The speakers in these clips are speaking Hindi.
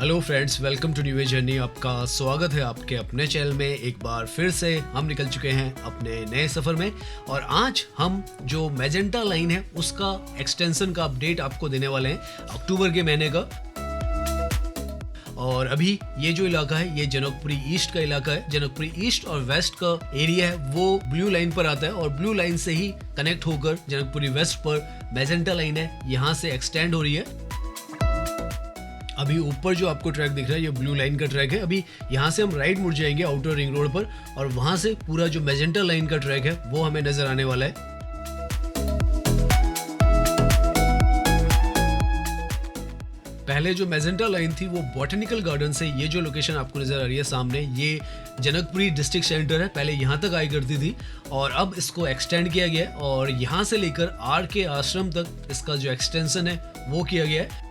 Hello friends, welcome to new journey. आपका स्वागत है आपके अपने चैनल में। एक बार फिर से हम निकल चुके हैं अपने नए सफ़र में और आज हम जो मैजेंटा लाइन है उसका एक्सटेंशन का अपडेट आपको देने वाले हैं अक्टूबर के महीने का। और अभी ये जो इलाका है ये जनकपुरी ईस्ट का इलाका है। जनकपुरी ईस्ट और वेस्ट का एरिया है वो ब्लू लाइन पर आता है और ब्लू लाइन से ही कनेक्ट होकर जनकपुरी वेस्ट पर मैजेंटा लाइन है यहाँ से एक्सटेंड हो रही है। अभी ऊपर जो आपको ट्रैक दिख रहा है ये ब्लू लाइन का ट्रैक है। अभी यहाँ से हम राइट मुड़ जाएंगे आउटर रिंग रोड पर और वहां से पूरा जो मैजेंटा लाइन का ट्रैक है वो हमें नजर आने वाला है। पहले जो मैजेंटा लाइन थी वो बॉटनिकल गार्डन से, ये जो लोकेशन आपको नजर आ रही है सामने, ये जनकपुरी डिस्ट्रिक्ट सेंटर है, पहले यहाँ तक आया करती थी और अब इसको एक्सटेंड किया गया है और यहाँ से लेकर आर के आश्रम तक इसका जो एक्सटेंशन है वो किया गया है।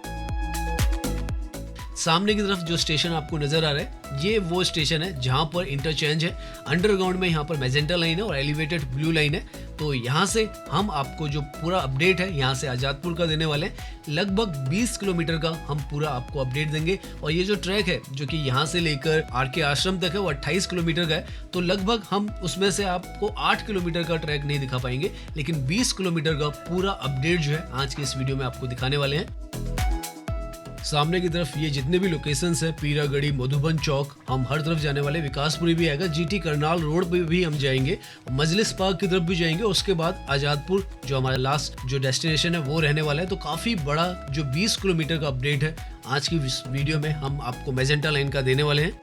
सामने की तरफ जो स्टेशन आपको नजर आ रहा है ये वो स्टेशन है जहां पर इंटरचेंज है। अंडरग्राउंड में यहाँ पर मैजेंटा लाइन है और एलिवेटेड ब्लू लाइन है। तो यहाँ से हम आपको जो पूरा अपडेट है यहाँ से आजादपुर का देने वाले हैं। लगभग 20 किलोमीटर का हम पूरा आपको अपडेट देंगे और ये जो ट्रैक है जो कि यहाँ से लेकर आर के आश्रम तक है वो 28 किलोमीटर का है। तो लगभग हम उसमें से आपको 8 किलोमीटर का ट्रैक नहीं दिखा पाएंगे, लेकिन 20 किलोमीटर का पूरा अपडेट जो है आज के इस वीडियो में आपको दिखाने वाले हैं। सामने की तरफ ये जितने भी लोकेशंस है, पीरागढ़ी, मधुबन चौक, हम हर तरफ जाने वाले, विकासपुरी भी आएगा, जीटी करनाल रोड पे भी हम जाएंगे, मजलिस पार्क की तरफ भी जाएंगे। उसके बाद आजादपुर जो हमारा लास्ट जो डेस्टिनेशन है वो रहने वाला है। तो काफी बड़ा जो 20 किलोमीटर का अपडेट है आज की वीडियो में हम आपको मैजेंटा लाइन का देने वाले हैं।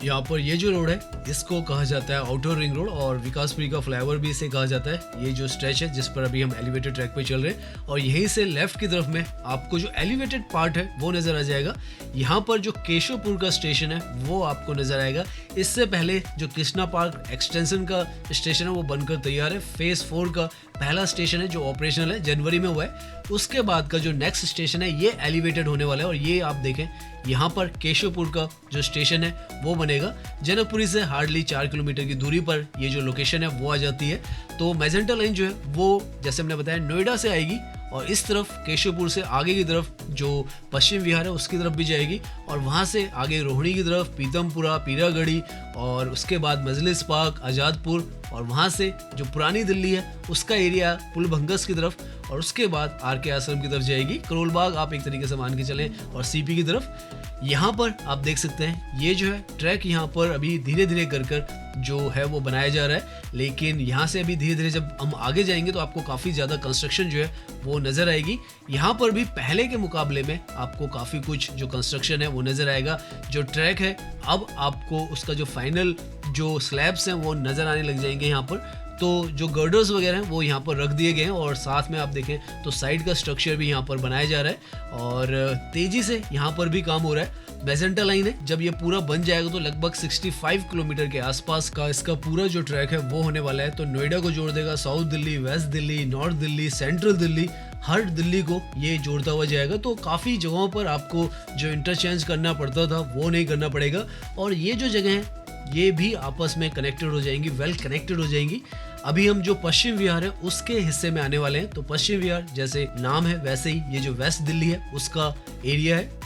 यहाँ पर ये जो रोड है इसको कहा जाता है आउटर रिंग रोड और विकासपुरी का फ्लाईओवर भी इसे कहा जाता है। ये जो स्ट्रेच है जिस पर अभी हम एलिवेटेड ट्रैक पे चल रहे हैं और यहीं से लेफ्ट की तरफ में आपको जो एलिवेटेड पार्ट है वो नजर आ जाएगा। यहाँ पर जो केशवपुर का स्टेशन है वो आपको नजर आएगा। इससे पहले जो कृष्णा पार्क एक्सटेंशन का स्टेशन है वो बनकर तैयार है। फेज 4 का पहला स्टेशन है जो ऑपरेशनल है, जनवरी में हुआ है। उसके बाद का जो नेक्स्ट स्टेशन है ये एलिवेटेड होने वाला है और ये आप देखें यहाँ पर केशवपुर का जो स्टेशन है वो बनेगा। जनकपुरी से हार्डली 4 किलोमीटर की दूरी पर ये जो लोकेशन है वो आ जाती है। तो मैजेंटा लाइन जो है वो जैसे हमने बताया नोएडा से आएगी और इस तरफ केशवपुर से आगे की तरफ जो पश्चिम विहार है उसकी तरफ भी जाएगी और वहाँ से आगे रोहिणी की तरफ, पीतमपुरा, पीरागढ़ी और उसके बाद मजलिस पार्क, आजादपुर और वहाँ से जो पुरानी दिल्ली है उसका एरिया पुलभंगस की तरफ और उसके बाद आर के आश्रम की तरफ जाएगी। करोल बाग आप एक तरीके से मान के चलें और सीपी की तरफ। यहाँ पर आप देख सकते हैं ये जो है ट्रैक यहाँ पर अभी धीरे धीरे कर जो है वो बनाया जा रहा है, लेकिन यहाँ से अभी धीरे धीरे जब हम आगे जाएंगे तो आपको काफ़ी ज़्यादा कंस्ट्रक्शन जो है वो नज़र आएगी। यहाँ पर भी पहले के मुकाबले में आपको काफ़ी कुछ जो कंस्ट्रक्शन है वो नज़र आएगा। जो ट्रैक है अब आपको उसका जो फाइनल जो स्लैब्स हैं वो नज़र आने लग जाएंगे यहाँ पर। तो जो गर्डर्स वगैरह हैं वो यहाँ पर रख दिए गए हैं और साथ में आप देखें तो साइड का स्ट्रक्चर भी यहाँ पर बनाया जा रहा है और तेजी से यहाँ पर भी काम हो रहा है। मैजेंटा लाइन है जब ये पूरा बन जाएगा तो लगभग 65 किलोमीटर के आसपास का इसका पूरा जो ट्रैक है वो होने वाला है। तो नोएडा को जोड़ देगा, south Delhi, west Delhi, north Delhi, central Delhi, हर दिल्ली को ये जोड़ता हुआ जाएगा। तो काफ़ी जगहों पर आपको जो इंटरचेंज करना पड़ता था वो नहीं करना पड़ेगा और ये जो जगह है ये भी आपस में कनेक्टेड हो जाएंगी, वेल कनेक्टेड हो जाएंगी। अभी हम जो पश्चिम विहार है उसके हिस्से में आने वाले हैं। तो पश्चिम विहार जैसे नाम है वैसे ही ये जो वेस्ट दिल्ली है उसका एरिया है।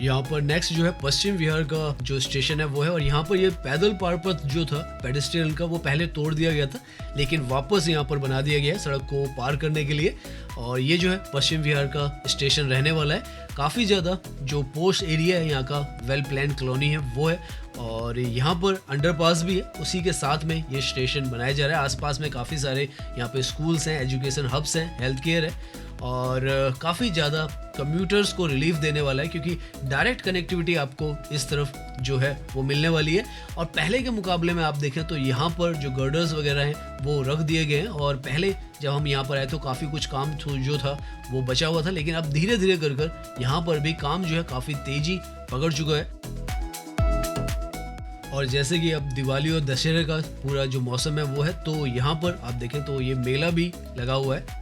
यहाँ पर नेक्स्ट जो है पश्चिम विहार का जो स्टेशन है वो है और यहाँ पर ये पैदल पारपथ जो था पेडेस्ट्रियन का वो पहले तोड़ दिया गया था लेकिन वापस यहाँ पर बना दिया गया है सड़क को पार करने के लिए। और ये जो है पश्चिम विहार का स्टेशन रहने वाला है। काफ़ी ज़्यादा जो पोस्ट एरिया है यहाँ का, वेल प्लान कॉलोनी है वो है और यहाँ पर अंडरपास भी है, उसी के साथ में ये स्टेशन बनाया जा रहा है। आसपास में काफ़ी सारे यहाँ पे स्कूल्स हैं, एजुकेशन हब्स हैं, हेल्थ केयर है और काफ़ी ज़्यादा कम्यूटर्स को रिलीफ देने वाला है क्योंकि डायरेक्ट कनेक्टिविटी आपको इस तरफ जो है वो मिलने वाली है। और पहले के मुकाबले में आप देखें तो यहाँ पर जो गर्डर्स वगैरह हैं वो रख दिए गए हैं और पहले जब हम यहाँ पर आए तो काफ़ी कुछ काम जो था वो बचा हुआ था, लेकिन अब धीरे धीरे कर यहाँ पर भी काम जो है काफ़ी तेज़ी पकड़ चुका है। और जैसे कि अब दिवाली और दशहरे का पूरा जो मौसम है वो है तो यहाँ पर आप देखें तो ये मेला भी लगा हुआ है।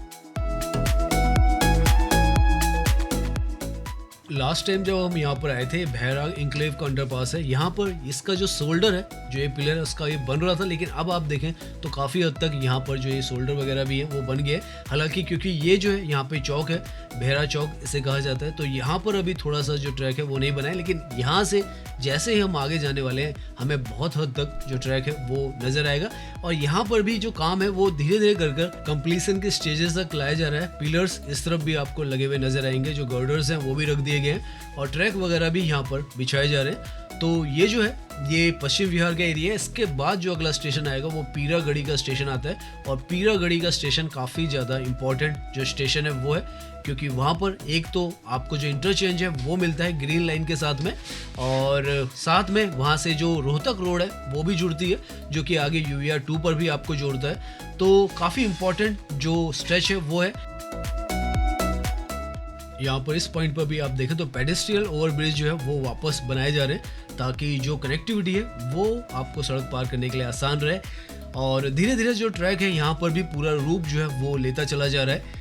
लास्ट टाइम जब हम यहाँ पर आए थे, बहराग इंक्लेव का अंडरपास है, यहाँ पर इसका जो शोल्डर है, जो ये पिलर है उसका ये बन रहा था, लेकिन अब आप देखें तो काफ़ी हद तक यहाँ पर जो ये शोल्डर वगैरह भी है वो बन गए। हालांकि क्योंकि ये जो है यहाँ पे चौक है, बहरा चौक इसे कहा जाता है, तो यहाँ पर अभी थोड़ा सा जो ट्रैक है वो नहीं बना है, लेकिन यहाँ से जैसे ही हम आगे जाने वाले हैं हमें बहुत हद तक जो ट्रैक है वो नज़र आएगा। और यहाँ पर भी जो काम है वो धीरे धीरे कर कंप्लीसन के स्टेजेस तक लाया जा रहा है। पिलर्स इस तरफ भी आपको लगे हुए नजर आएंगे, जो गर्डर्स हैं वो भी रख दिए गए हैं और ट्रैक वगैरह भी यहाँ पर बिछाए जा रहे हैं। तो ये जो है ये पश्चिम विहार का एरिया है। इसके बाद जो अगला स्टेशन आएगा वो पीरागढ़ी का स्टेशन आता है, और पीरागढ़ी का स्टेशन काफ़ी ज़्यादा इंपॉर्टेंट जो स्टेशन है वो है, क्योंकि वहाँ पर एक तो आपको जो इंटरचेंज है वो मिलता है ग्रीन लाइन के साथ में, और साथ में वहाँ से जो रोहतक रोड है वो भी जुड़ती है, जो कि आगे UER 2 पर भी आपको जोड़ता है। तो काफ़ी इंपॉर्टेंट जो स्ट्रेच है वो है। यहाँ पर इस पॉइंट पर भी आप देखें तो पेडेस्ट्रियल ओवरब्रिज जो है वो वापस बनाए जा रहे हैं, ताकि जो कनेक्टिविटी है वो आपको सड़क पार करने के लिए आसान रहे। और धीरे धीरे जो ट्रैक है यहाँ पर भी पूरा रूप जो है वो लेता चला जा रहा है।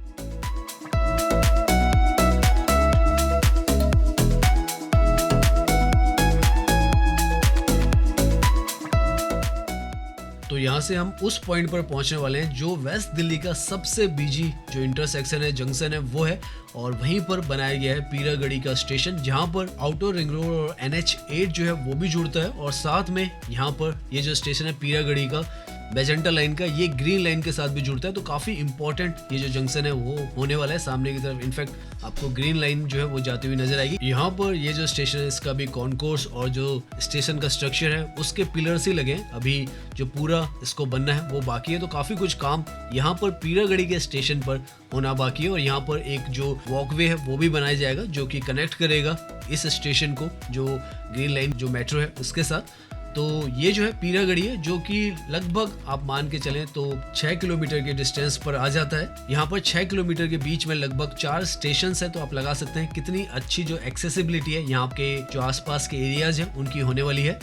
तो यहाँ से हम उस पॉइंट पर पहुंचने वाले हैं जो वेस्ट दिल्ली का सबसे बिजी जो इंटरसेक्शन है, जंक्शन है वो है, और वहीं पर बनाया गया है पीरागढ़ी का स्टेशन, जहाँ पर आउटर रिंग रोड और NH8 जो है वो भी जुड़ता है, और साथ में यहाँ पर ये जो स्टेशन है पीरागढ़ी का मैजेंटा लाइन का, ये ग्रीन लाइन के साथ भी जुड़ता है। तो काफ़ी इंपॉर्टेंट ये जो जंक्शन है वो होने वाला है। सामने की तरफ इनफैक्ट आपको ग्रीन लाइन जो है वो जाती हुई नजर आएगी। यहाँ पर ये जो स्टेशन है इसका भी कॉन्कोर्स और जो स्टेशन का स्ट्रक्चर है उसके पिलर्स ही लगे, अभी जो पूरा इसको बनना है वो बाकी है। तो काफ़ी कुछ काम यहाँ पर पीरागढ़ी के स्टेशन पर होना बाकी है, और यहाँ पर एक जो वॉकवे है वो भी बनाया जाएगा जो कि कनेक्ट करेगा इस स्टेशन को जो ग्रीन लाइन जो मेट्रो है उसके साथ। तो ये जो है पीरागढ़ी है, जो कि लगभग आप मान के चलें तो 6 किलोमीटर के डिस्टेंस पर आ जाता है। यहाँ पर 6 किलोमीटर के बीच में लगभग 4 स्टेशन है, तो आप लगा सकते हैं कितनी अच्छी जो एक्सेसिबिलिटी है यहाँ के जो आसपास के एरियाज हैं उनकी होने वाली है।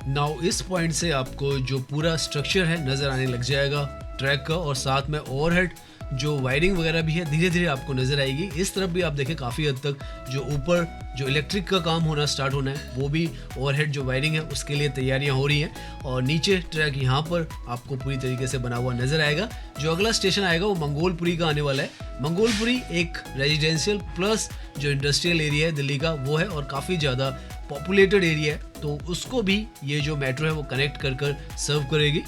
नाउ इस पॉइंट से आपको जो पूरा स्ट्रक्चर है नजर आने लग जाएगा ट्रैक का, और साथ में ओवरहेड जो वायरिंग वगैरह भी है धीरे धीरे आपको नजर आएगी। इस तरफ भी आप देखें काफ़ी हद तक जो ऊपर जो इलेक्ट्रिक का काम होना स्टार्ट होना है वो भी ओवरहेड जो वायरिंग है उसके लिए तैयारियां हो रही हैं, और नीचे ट्रैक यहाँ पर आपको पूरी तरीके से बना हुआ नजर आएगा। जो अगला स्टेशन आएगा वो मंगोलपुरी का आने वाला है। मंगोलपुरी एक रेजिडेंशियल प्लस जो इंडस्ट्रियल एरिया है दिल्ली का वो है, और काफ़ी ज़्यादा पॉपुलेटेड एरिया है, तो उसको भी ये जो मेट्रो है वो कनेक्ट कर सर्व करेगी।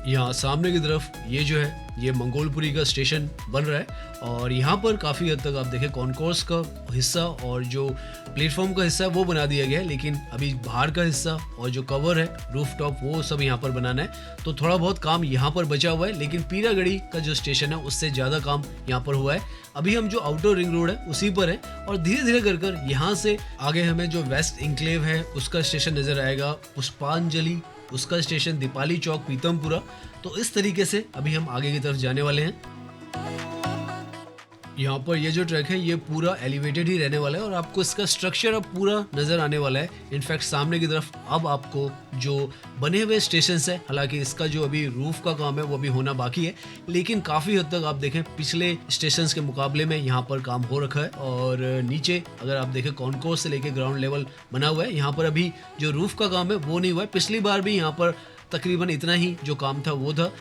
यहाँ सामने की तरफ ये जो है ये मंगोलपुरी का स्टेशन बन रहा है, और यहाँ पर काफ़ी हद तक आप देखें कॉन्कोर्स का हिस्सा और जो प्लेटफॉर्म का हिस्सा है वो बना दिया गया है, लेकिन अभी बाहर का हिस्सा और जो कवर है रूफटॉप वो सब यहाँ पर बनाना है। तो थोड़ा बहुत काम यहाँ पर बचा हुआ है, लेकिन पीरागढ़ी का जो स्टेशन है उससे ज़्यादा काम यहाँ पर हुआ है। अभी हम जो आउटर रिंग रोड है उसी पर है, और धीरे धीरे कर यहाँ से आगे हमें जो वेस्ट इंक्लेव है उसका स्टेशन नज़र आएगा, पुष्पांजलि उसका स्टेशन, दीपाली चौक, पीतमपुरा। तो इस तरीके से अभी हम आगे की तरफ जाने वाले हैं। यहाँ पर ये जो ट्रैक है ये पूरा एलिवेटेड ही रहने वाला है, और आपको इसका स्ट्रक्चर अब पूरा नजर आने वाला है। इनफैक्ट सामने की तरफ अब आपको जो बने हुए स्टेशन है, हालांकि इसका जो अभी रूफ का काम है वो भी होना बाकी है, लेकिन काफ़ी हद तक आप देखें पिछले स्टेशन के मुकाबले में यहाँ पर काम हो रखा है। और नीचे अगर आप देखें कॉन्कोर्स से लेके ग्राउंड लेवल बना हुआ है। यहाँ पर अभी जो रूफ का काम है वो नहीं हुआ है। पिछली बार भी यहाँ पर तकरीबन इतना ही जो काम था वो था।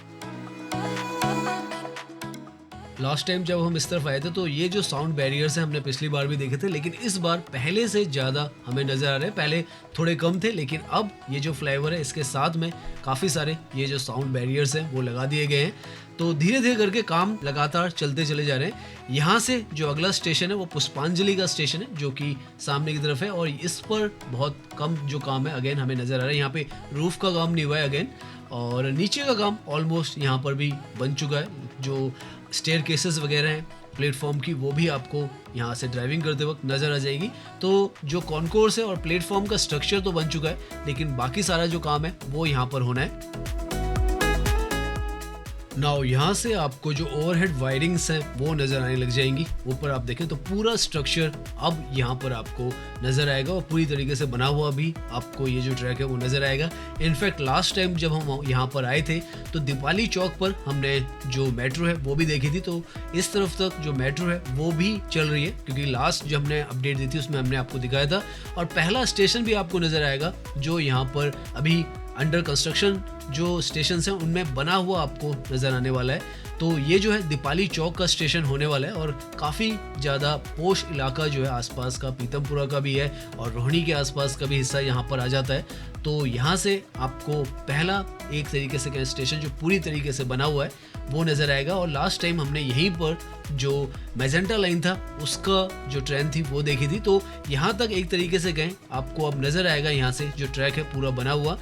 लास्ट टाइम जब हम इस तरफ आए थे तो ये जो साउंड बैरियर्स हैं हमने पिछली बार भी देखे थे, लेकिन इस बार पहले से ज़्यादा हमें नज़र आ रहे हैं। पहले थोड़े कम थे, लेकिन अब ये जो फ्लाईओवर है इसके साथ में काफ़ी सारे ये जो साउंड बैरियर्स हैं वो लगा दिए गए हैं। तो धीरे धीरे करके काम लगातार चलते चले जा रहे हैं। यहाँ से जो अगला स्टेशन है वो पुष्पांजलि का स्टेशन है, जो कि सामने की तरफ है, और इस पर बहुत कम जो काम है अगेन हमें नज़र आ रहा है। यहाँ पे रूफ का काम नहीं हुआ है अगेन, और नीचे का काम ऑलमोस्ट यहाँ पर भी बन चुका है। जो स्टेयर केसेस वगैरह हैं प्लेटफॉर्म की वो भी आपको यहाँ से ड्राइविंग करते वक्त नज़र आ जाएगी। तो जो कॉन्कोर्स है और प्लेटफॉर्म का स्ट्रक्चर तो बन चुका है, लेकिन बाकी सारा जो काम है वो यहाँ पर होना है। नाउ यहाँ से आपको जो ओवरहेड वायरिंग्स हैं वो नज़र आने लग जाएंगी। ऊपर आप देखें तो पूरा स्ट्रक्चर अब यहाँ पर आपको नज़र आएगा और पूरी तरीके से बना हुआ भी आपको ये जो ट्रैक है वो नज़र आएगा। इनफैक्ट लास्ट टाइम जब हम यहाँ पर आए थे तो दीपाली चौक पर हमने जो मेट्रो है वो भी देखी थी, तो इस तरफ तक जो मेट्रो है वो भी चल रही है, क्योंकि लास्ट जो हमने अपडेट दी थी उसमें हमने आपको दिखाया था। और पहला स्टेशन भी आपको नज़र आएगा जो यहाँ पर अभी अंडर कंस्ट्रक्शन जो स्टेशन हैं उनमें बना हुआ आपको नज़र आने वाला है। तो ये जो है दीपाली चौक का स्टेशन होने वाला है और काफ़ी ज़्यादा पोश इलाका जो है आसपास का पीतमपुरा का भी है और रोहिणी के आसपास का भी हिस्सा यहाँ पर आ जाता है। तो यहाँ से आपको पहला एक तरीके से स्टेशन जो पूरी तरीके से बना हुआ है वो नज़र आएगा। और लास्ट टाइम हमने यहीं पर जो मैजेंटा लाइन था उसका जो ट्रेन थी वो देखी थी, तो यहाँ तक एक तरीके से गए आपको अब नज़र आएगा यहाँ से जो ट्रैक है पूरा बना हुआ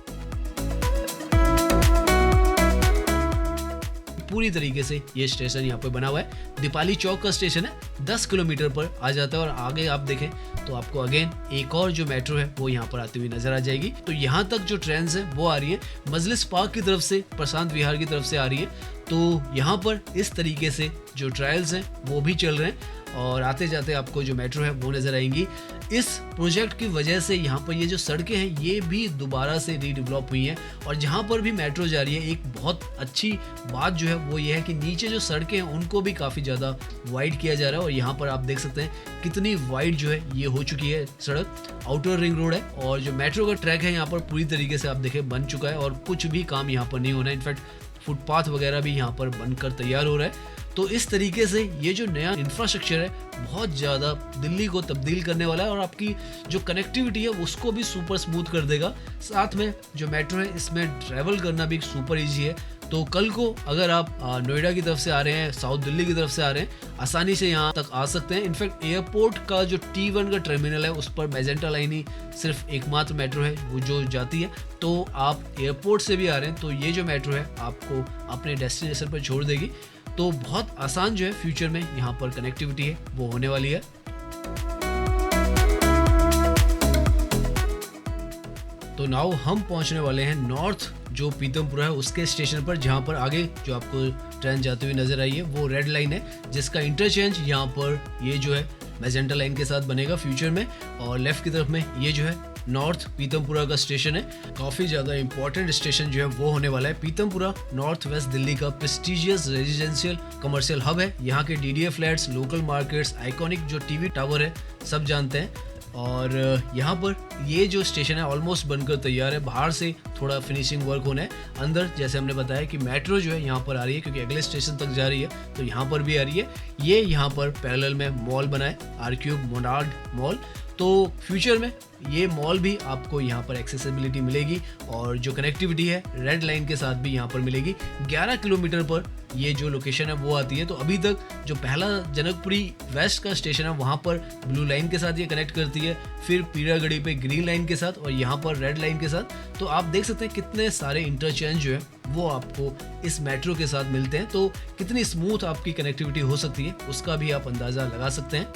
पूरी तरीके से ये स्टेशन यहाँ पे बना हुआ है। दीपाली चौक का स्टेशन है 10 किलोमीटर पर आ जाता है और आगे आप देखें तो आपको अगेन एक और जो मेट्रो है वो यहाँ पर आती हुई नजर आ जाएगी। तो यहाँ तक जो ट्रेन है वो आ रही है मजलिस पार्क की तरफ से, प्रशांत विहार की तरफ से आ रही है। तो यहाँ पर इस तरीके से जो ट्रायल्स हैं वो भी चल रहे हैं और आते जाते आपको जो मेट्रो है वो नज़र आएंगी। इस प्रोजेक्ट की वजह से यहाँ पर ये जो सड़कें हैं ये भी दोबारा से रीडेवलप हुई हैं और जहाँ पर भी मेट्रो जा रही है एक बहुत अच्छी बात जो है वो ये है कि नीचे जो सड़कें हैं उनको भी काफ़ी ज़्यादा वाइड किया जा रहा है। और यहाँ पर आप देख सकते हैं कितनी वाइड जो है ये हो चुकी है सड़क। आउटर रिंग रोड है और जो मेट्रो का ट्रैक है यहाँ पर पूरी तरीके से आप देखें बन चुका है और कुछ भी काम यहाँ पर नहीं होना है। इनफैक्ट फुटपाथ वगैरह भी यहाँ पर बनकर तैयार हो रहा है। तो इस तरीके से ये जो नया इंफ्रास्ट्रक्चर है बहुत ज़्यादा दिल्ली को तब्दील करने वाला है और आपकी जो कनेक्टिविटी है उसको भी सुपर स्मूथ कर देगा। साथ में जो मेट्रो है इसमें ट्रैवल करना भी सुपर इजी है। तो कल को अगर आप नोएडा की तरफ से आ रहे हैं, साउथ दिल्ली की तरफ से आ रहे हैं, आसानी से यहाँ तक आ सकते हैं। इनफैक्ट एयरपोर्ट का जो T1 का टर्मिनल है उस पर मैजेंटा लाइन ही सिर्फ एकमात्र मेट्रो है वो जो जाती है। तो आप एयरपोर्ट से भी आ रहे हैं तो ये जो मेट्रो है आपको अपने डेस्टिनेशन पर छोड़ देगी। तो बहुत आसान जो है फ्यूचर में यहाँ पर कनेक्टिविटी है वो होने वाली है। तो नाउ हम पहुंचने वाले हैं नॉर्थ जो पीतमपुरा है उसके स्टेशन पर, जहां पर आगे जो आपको ट्रेन जाती हुई नजर आई है वो रेड लाइन है जिसका इंटरचेंज यहाँ पर ये जो है मैजेंटा लाइन के साथ बनेगा फ्यूचर में। और लेफ्ट की तरफ में ये जो है नॉर्थ पीतमपुरा का स्टेशन है। काफ़ी ज़्यादा इंपॉर्टेंट स्टेशन जो है वो होने वाला है। पीतमपुरा नॉर्थ वेस्ट दिल्ली का प्रेस्टिजियस रेजिडेंशियल कमर्शियल हब है। यहाँ के DDA flats, local markets, iconic जो TV टावर है सब जानते हैं। और यहाँ पर ये जो स्टेशन है ऑलमोस्ट बनकर तैयार है। बाहर से थोड़ा फिनिशिंग वर्क होना है, अंदर जैसे हमने बताया कि मेट्रो जो है यहाँ पर आ रही है क्योंकि अगले स्टेशन तक जा रही है तो यहाँ पर भी आ रही है। ये यहाँ पर पैरेलल में मॉल बना है, R-Cube मोनार्ड मॉल। तो फ्यूचर में ये मॉल भी आपको यहाँ पर एक्सेसिबिलिटी मिलेगी और जो कनेक्टिविटी है रेड लाइन के साथ भी यहाँ पर मिलेगी। 11 किलोमीटर पर ये जो लोकेशन है वो आती है। तो अभी तक जो पहला जनकपुरी वेस्ट का स्टेशन है वहाँ पर ब्लू लाइन के साथ ये कनेक्ट करती है, फिर पीरागढ़ी पे ग्रीन लाइन के साथ और यहाँ पर रेड लाइन के साथ। तो आप देख सकते हैं कितने सारे इंटरचेंज जो है वो आपको इस मेट्रो के साथ मिलते हैं। तो कितनी स्मूथ आपकी कनेक्टिविटी हो सकती है उसका भी आप अंदाज़ा लगा सकते हैं।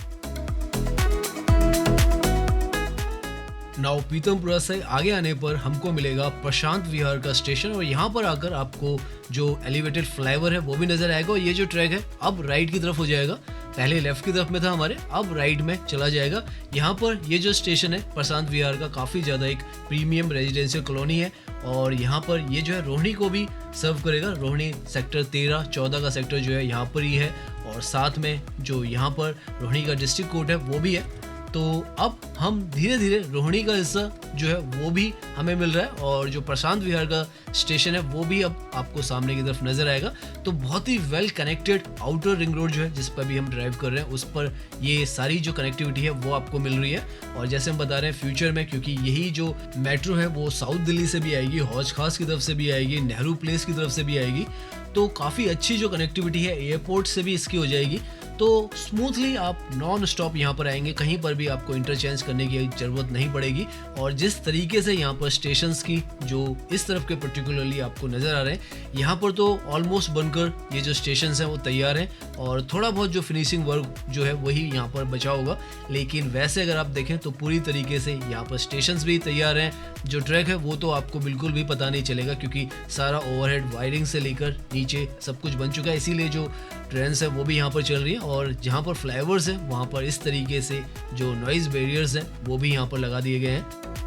नाउ पीतमपुरा से आगे आने पर हमको मिलेगा प्रशांत विहार का स्टेशन और यहाँ पर आकर आपको जो एलिवेटेड फ्लाईओवर है वो भी नजर आएगा। और ये जो ट्रैक है अब राइट की तरफ हो जाएगा, पहले लेफ्ट की तरफ में था हमारे, अब राइट में चला जाएगा। यहाँ पर ये जो स्टेशन है प्रशांत विहार का काफ़ी ज़्यादा एक प्रीमियम रेजिडेंशियल कॉलोनी है और यहाँ पर ये जो है रोहिणी को भी सर्व करेगा। रोहिणी सेक्टर 13-14 का सेक्टर जो है यहाँ पर ही है और साथ में जो यहाँ पर रोहिणी का डिस्ट्रिक्ट कोर्ट है वो भी है। तो अब हम धीरे धीरे रोहिणी का हिस्सा जो है वो भी हमें मिल रहा है और जो प्रशांत विहार का स्टेशन है वो भी अब आपको सामने की तरफ नजर आएगा। तो बहुत ही well connected outer ring road जो है जिस पर भी हम ड्राइव कर रहे हैं उस पर ये सारी जो कनेक्टिविटी है वो आपको मिल रही है। और जैसे हम बता रहे हैं फ्यूचर में, क्योंकि यही जो मेट्रो है वो साउथ दिल्ली से भी आएगी, हौज खास की तरफ से भी आएगी, नेहरू प्लेस की तरफ से भी आएगी, तो काफ़ी अच्छी जो कनेक्टिविटी है एयरपोर्ट से भी इसकी हो जाएगी। तो स्मूथली आप नॉन स्टॉप यहाँ पर आएंगे, कहीं पर भी आपको इंटरचेंज करने की ज़रूरत नहीं पड़ेगी। और जिस तरीके से यहाँ पर स्टेशंस की जो इस तरफ के पर्टिकुलरली आपको नज़र आ रहे हैं, यहाँ पर तो ऑलमोस्ट बनकर ये जो स्टेशंस हैं वो तैयार हैं और थोड़ा बहुत जो फिनिशिंग वर्क जो है वही यहाँ पर बचा होगा। लेकिन वैसे अगर आप देखें तो पूरी तरीके से यहाँ पर स्टेशंस भी तैयार हैं। जो ट्रैक है वो तो आपको बिल्कुल भी पता नहीं चलेगा क्योंकि सारा ओवरहेड वायरिंग से लेकर नीचे सब कुछ बन चुका है, इसीलिए जो ट्रेन्स है वो भी यहाँ पर चल रही है। और जहाँ पर फ्लाईओवर्स हैं वहाँ पर इस तरीके से जो नॉइज़ बैरियर्स हैं वो भी यहाँ पर लगा दिए गए हैं।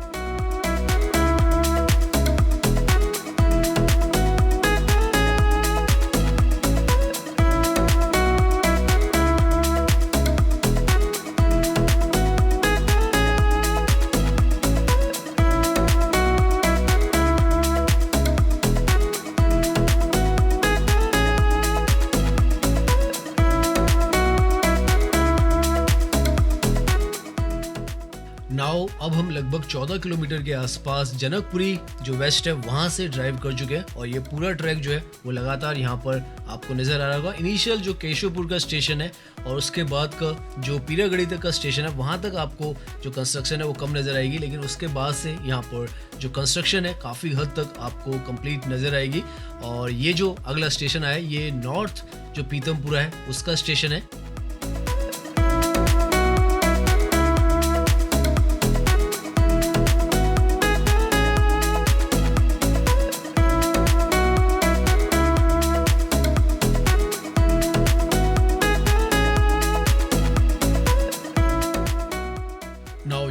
नाउ अब हम लगभग 14 किलोमीटर के आसपास जनकपुरी जो वेस्ट है वहां से ड्राइव कर चुके हैं और ये पूरा ट्रैक जो है वो लगातार यहाँ पर आपको नजर आ रहा होगा। इनिशियल जो केशवपुर का स्टेशन है और उसके बाद का जो पीरागढ़ी तक का स्टेशन है वहां तक आपको जो कंस्ट्रक्शन है वो कम नजर आएगी, लेकिन उसके बाद से यहाँ पर जो कंस्ट्रक्शन है काफ़ी हद तक आपको कंप्लीट नजर आएगी। और ये जो अगला स्टेशन आया ये नॉर्थ जो पीतमपुरा है उसका स्टेशन है।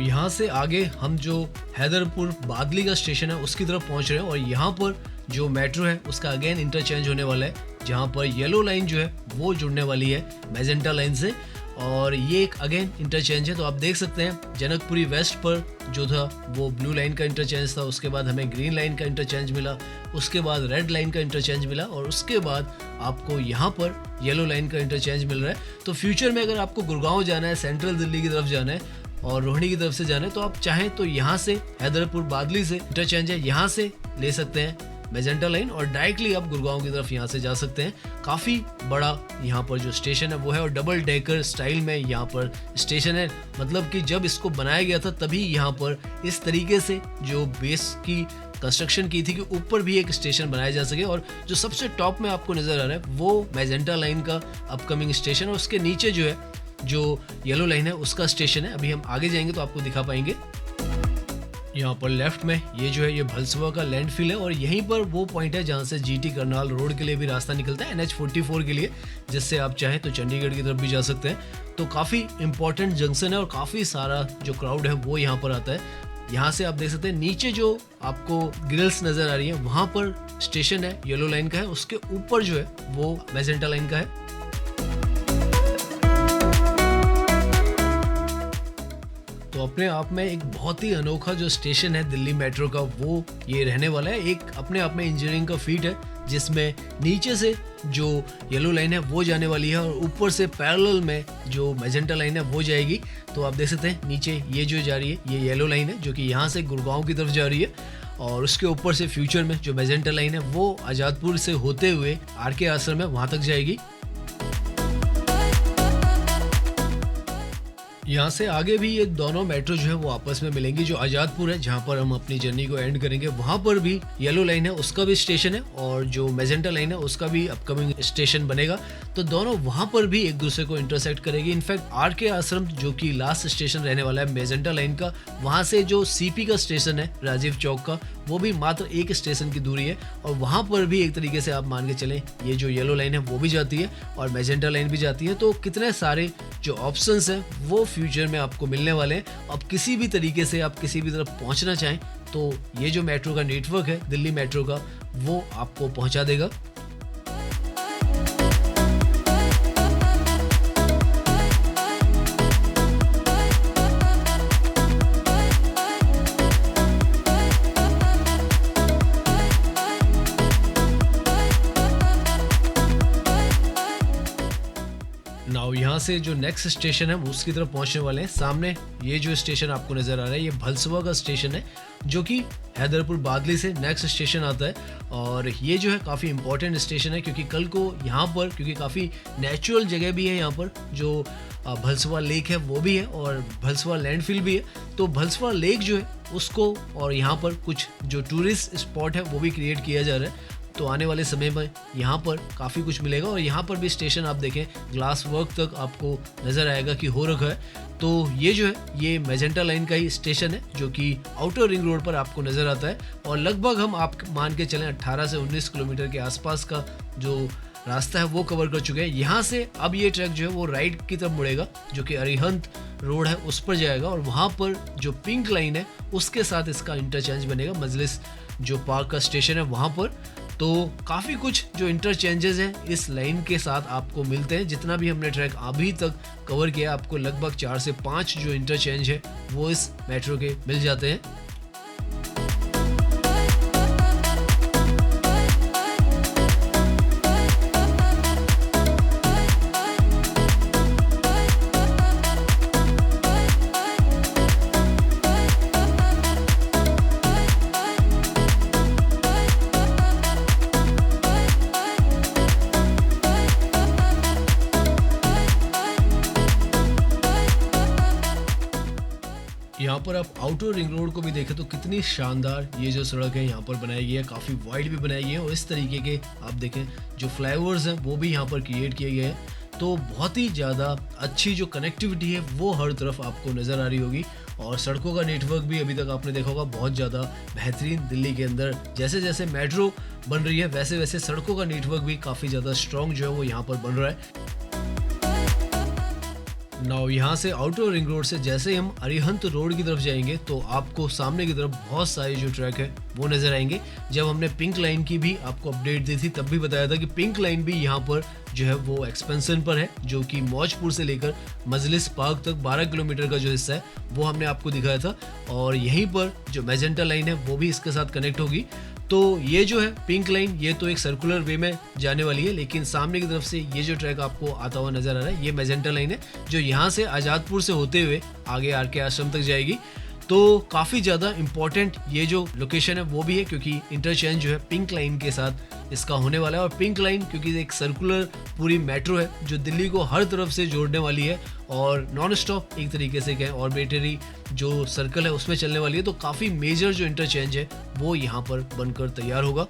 यहाँ से आगे हम जो हैदरपुर बादली का स्टेशन है उसकी तरफ पहुंच रहे हैं और यहाँ पर जो मेट्रो है उसका अगेन इंटरचेंज होने वाला है, जहाँ पर येलो लाइन जो है वो जुड़ने वाली है मैजेंटा लाइन से और ये एक अगेन इंटरचेंज है। तो आप देख सकते हैं जनकपुरी वेस्ट पर जो था वो ब्लू लाइन का इंटरचेंज था, उसके बाद हमें ग्रीन लाइन का इंटरचेंज मिला, उसके बाद रेड लाइन का इंटरचेंज मिला और उसके बाद आपको यहाँ पर येलो लाइन का इंटरचेंज मिल रहा है। तो फ्यूचर में अगर आपको गुड़गांव जाना है, सेंट्रल दिल्ली की तरफ जाना है और रोहिणी की तरफ से जाना है तो आप चाहें तो यहाँ से हैदरपुर बादली से इंटरचेंज है यहाँ से ले सकते हैं मैजेंटा लाइन और डायरेक्टली आप गुड़गांव की तरफ यहाँ से जा सकते हैं। काफ़ी बड़ा यहाँ पर जो स्टेशन है वो है और डबल डेकर स्टाइल में यहाँ पर स्टेशन है, मतलब कि जब इसको बनाया गया था तभी यहाँ पर इस तरीके से जो बेस की कंस्ट्रक्शन की थी कि ऊपर भी एक स्टेशन बनाया जा सके। और जो सबसे टॉप में आपको नज़र आ रहा है वो मैजेंटा लाइन का अपकमिंग स्टेशन और उसके नीचे जो है जो येलो लाइन है उसका स्टेशन है। अभी हम आगे जाएंगे तो आपको दिखा पाएंगे। यहाँ पर लेफ्ट में ये जो है ये भलसवा का लैंडफिल है और यहीं पर वो पॉइंट है जहाँ से जीटी करनाल रोड के लिए भी रास्ता निकलता है NH44 के लिए, जिससे आप चाहें तो चंडीगढ़ की तरफ भी जा सकते हैं। तो काफ़ी इंपॉर्टेंट जंक्शन है और काफ़ी सारा जो क्राउड है वो यहाँ पर आता है। यहाँ से आप देख सकते हैं नीचे जो आपको ग्रिल्स नज़र आ रही है वहाँ पर स्टेशन है येलो लाइन का है, उसके ऊपर जो है वो मैजेंटा लाइन का है। तो अपने आप में एक बहुत ही अनोखा जो स्टेशन है दिल्ली मेट्रो का वो ये रहने वाला है। एक अपने आप में इंजीनियरिंग का फीट है जिसमें नीचे से जो येलो लाइन है वो जाने वाली है और ऊपर से पैरेलल में जो मैजेंटा लाइन है वो जाएगी। तो आप देख सकते हैं नीचे ये जो जा रही है ये येलो लाइन है जो कि यहाँ से गुड़गांव की तरफ जा रही है और उसके ऊपर से फ्यूचर में जो मैजेंटा लाइन है वो आज़ादपुर से होते हुए आर.के. आश्रम है वहाँ तक जाएगी। यहाँ से आगे भी ये दोनों मेट्रो जो है वो आपस में मिलेंगी। जो आज़ादपुर है जहाँ पर हम अपनी जर्नी को एंड करेंगे वहाँ पर भी येलो लाइन है उसका भी स्टेशन है और जो मैजेंटा लाइन है उसका भी अपकमिंग स्टेशन बनेगा। तो दोनों वहाँ पर भी एक दूसरे को इंटरसेक्ट करेगी। In fact R K. आश्रम जो कि लास्ट स्टेशन रहने वाला है मैजेंटा लाइन का, वहाँ से जो CP का स्टेशन है राजीव चौक का वो भी मात्र एक स्टेशन की दूरी है और वहाँ पर भी एक तरीके से आप मान के चलें ये जो येलो लाइन है वो भी जाती है और मैजेंटा लाइन भी जाती है। तो कितने सारे जो ऑप्शंस हैं वो फ्यूचर में आपको मिलने वाले हैं। अब किसी भी तरीके से आप किसी भी तरफ पहुंचना चाहें तो ये जो मेट्रो का नेटवर्क है दिल्ली मेट्रो का वो आपको पहुंचा देगा। नाउ यहाँ से जो नेक्स्ट स्टेशन है वो उसकी तरफ पहुंचने वाले हैं। सामने ये जो स्टेशन आपको नज़र आ रहा है ये भलसवा का स्टेशन है, जो कि हैदरपुर बादली से नेक्स्ट स्टेशन आता है। और ये जो है काफ़ी इंपॉर्टेंट स्टेशन है, क्योंकि कल को यहाँ पर, क्योंकि काफ़ी नेचुरल जगह भी है यहाँ पर, जो भलसवा लेक है वो भी है और भलसवा लैंडफिल भी है। तो भलसवा लेक जो है उसको, और यहाँ पर कुछ जो टूरिस्ट स्पॉट है वो भी क्रिएट किया जा रहा है। तो आने वाले समय में यहाँ पर काफ़ी कुछ मिलेगा। और यहाँ पर भी स्टेशन आप देखें, ग्लास वर्क तक आपको नज़र आएगा कि हो रखा है। तो ये जो है ये मैजेंटा लाइन का ही स्टेशन है, जो कि आउटर रिंग रोड पर आपको नज़र आता है। और लगभग हम आप मान के चलें 18 से 19 किलोमीटर के आसपास का जो रास्ता है वो कवर कर चुके हैं। यहाँ से अब ये ट्रैक जो है वो राइट की तरफ मुड़ेगा, जो कि अरिहंत रोड है उस पर जाएगा। और वहाँ पर जो पिंक लाइन है उसके साथ इसका इंटरचेंज बनेगा, मजलिस जो पार्क का स्टेशन है वहाँ पर। तो काफ़ी कुछ जो इंटरचेंजेस हैं इस लाइन के साथ आपको मिलते हैं। जितना भी हमने ट्रैक अभी तक कवर किया, आपको लगभग 4 से 5 जो इंटरचेंज है वो इस मेट्रो के मिल जाते हैं। यहाँ पर आप आउटर रिंग रोड को भी देखें तो कितनी शानदार ये जो सड़क है यहाँ पर बनाई गई है, काफ़ी वाइड भी बनाई गई है। और इस तरीके के आप देखें जो फ्लाईओवर्स हैं वो भी यहाँ पर क्रिएट किए गए हैं। तो बहुत ही ज़्यादा अच्छी जो कनेक्टिविटी है वो हर तरफ आपको नज़र आ रही होगी। और सड़कों का नेटवर्क भी अभी तक आपने देखा होगा बहुत ज़्यादा बेहतरीन। दिल्ली के अंदर जैसे जैसे मेट्रो बन रही है वैसे वैसे सड़कों का नेटवर्क भी काफ़ी ज़्यादा स्ट्रॉन्ग जो है वो यहाँ पर बन रहा है। नाउ यहाँ से आउटर रिंग रोड से जैसे हम अरिहंत रोड की तरफ जाएंगे तो आपको सामने की तरफ बहुत सारे जो ट्रैक है वो नज़र आएंगे। जब हमने पिंक लाइन की भी आपको अपडेट दी थी तब भी बताया था कि पिंक लाइन भी यहाँ पर जो है वो एक्सपेंशन पर है, जो कि मौजपुर से लेकर मजलिस पार्क तक 12 किलोमीटर का जो हिस्सा है वो हमने आपको दिखाया था। और यहीं पर जो मैजेंटा लाइन है वो भी इसके साथ कनेक्ट होगी। तो ये जो है पिंक लाइन ये तो एक सर्कुलर वे में जाने वाली है, लेकिन सामने की तरफ से ये जो ट्रैक आपको आता हुआ नजर आ रहा है ये मैजेंटा लाइन है, जो यहाँ से आज़ादपुर से होते हुए आगे आर.के. आश्रम तक जाएगी। तो काफ़ी ज़्यादा इम्पोर्टेंट ये जो लोकेशन है वो भी है, क्योंकि इंटरचेंज जो है पिंक लाइन के साथ इसका होने वाला है। और पिंक लाइन क्योंकि एक सर्कुलर पूरी मेट्रो है जो दिल्ली को हर तरफ से जोड़ने वाली है और नॉन स्टॉप एक तरीके से कहें ऑर्बिटरी जो सर्कल है उसमें चलने वाली है। तो काफ़ी मेजर जो इंटरचेंज है वो यहाँ पर बनकर तैयार होगा।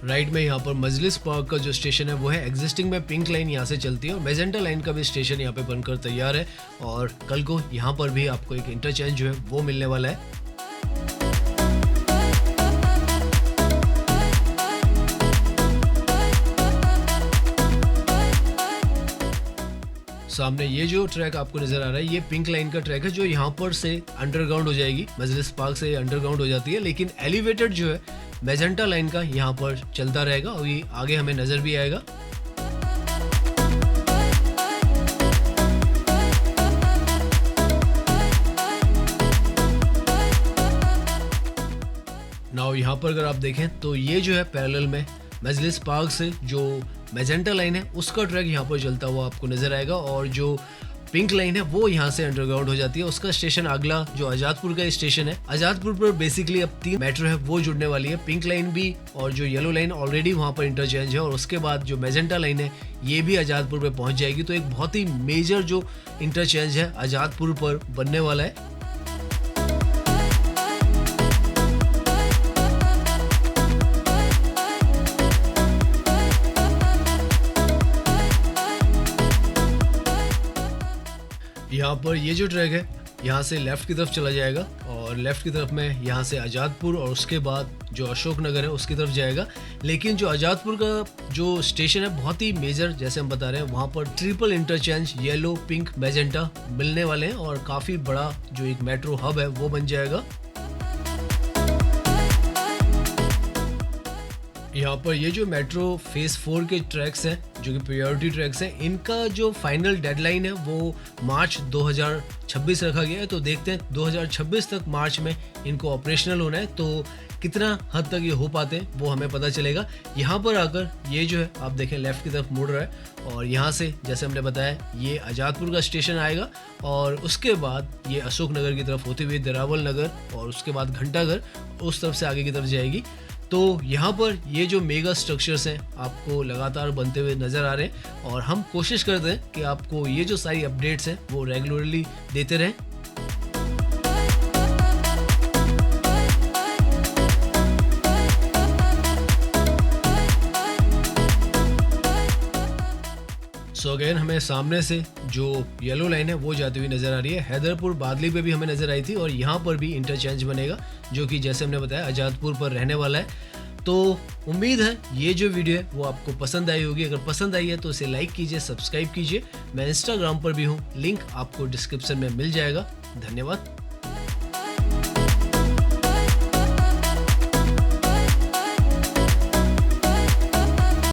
राइट में यहाँ पर मजलिस पार्क का जो स्टेशन है वो है एग्जिस्टिंग में पिंक लाइन यहाँ से चलती है और मैजेंटा लाइन का भी स्टेशन यहाँ पे बनकर तैयार है। और कल को यहाँ पर भी आपको एक इंटरचेंज जो है वो मिलने वाला है। सामने ये जो ट्रैक आपको नजर आ रहा है ये पिंक लाइन का ट्रैक है जो यहाँ पर से अंडरग्राउंड हो जाएगी। मजलिस पार्क से अंडरग्राउंड हो जाती है, लेकिन एलिवेटेड जो है मैजेंटा लाइन का यहाँ पर चलता रहेगा और ये आगे हमें नजर भी आएगा। नाउ यहाँ पर अगर आप देखें तो ये जो है पैरेलल में मजलिस पार्क से जो मैजेंटा लाइन है उसका ट्रैक यहाँ पर चलता हुआ आपको नजर आएगा और जो पिंक लाइन है वो यहाँ से अंडरग्राउंड हो जाती है। उसका स्टेशन अगला जो आज़ादपुर का स्टेशन है, आज़ादपुर पर बेसिकली अब 3 मेट्रो है वो जुड़ने वाली है, पिंक लाइन भी और जो येलो लाइन ऑलरेडी वहाँ पर इंटरचेंज है और उसके बाद जो मैजेंटा लाइन है ये भी आज़ादपुर पे पहुँच जाएगी। तो एक बहुत ही मेजर जो इंटरचेंज है आज़ादपुर पर बनने वाला है। यहाँ पर ये जो ट्रैक है यहाँ से लेफ्ट की तरफ चला जाएगा और लेफ्ट की तरफ में यहाँ से आज़ादपुर और उसके बाद जो अशोक नगर है उसकी तरफ जाएगा। लेकिन जो आज़ादपुर का जो स्टेशन है बहुत ही मेजर, जैसे हम बता रहे हैं वहाँ पर triple interchange yellow pink magenta मिलने वाले हैं और काफ़ी बड़ा जो एक मेट्रो हब है वो बन जाएगा। यहाँ पर ये जो मेट्रो फेज़ 4 के ट्रैक्स हैं जो कि प्रायोरिटी ट्रैक्स हैं, इनका जो फाइनल डेडलाइन है वो मार्च 2026 रखा गया है। तो देखते हैं 2026 तक मार्च में इनको ऑपरेशनल होना है, तो कितना हद तक ये हो पाते हैं वो हमें पता चलेगा। यहाँ पर आकर ये जो है आप देखें लेफ़्ट की तरफ मुड़ रहा है और यहाँ से जैसे हमने बताया ये आज़ादपुर का स्टेशन आएगा और उसके बाद ये अशोक नगर की तरफ होते हुए दरावल नगर और उसके बाद घंटाघर उस तरफ से आगे की तरफ जाएगी। तो यहाँ पर ये जो मेगा स्ट्रक्चर्स हैं आपको लगातार बनते हुए नज़र आ रहे हैं और हम कोशिश करते हैं कि आपको ये जो सारी अपडेट्स हैं वो रेगुलरली देते रहें। सो अगेन हमें सामने से जो येलो लाइन है वो जाती हुई नज़र आ रही है। हैदरपुर बादली पे भी हमें नज़र आई थी और यहाँ पर भी इंटरचेंज बनेगा जो कि जैसे हमने बताया आज़ादपुर पर रहने वाला है। तो उम्मीद है ये जो वीडियो है वो आपको पसंद आई होगी। अगर पसंद आई है तो इसे लाइक कीजिए, सब्सक्राइब कीजिए। मैं इंस्टाग्राम पर भी हूँ, लिंक आपको डिस्क्रिप्शन में मिल जाएगा। धन्यवाद।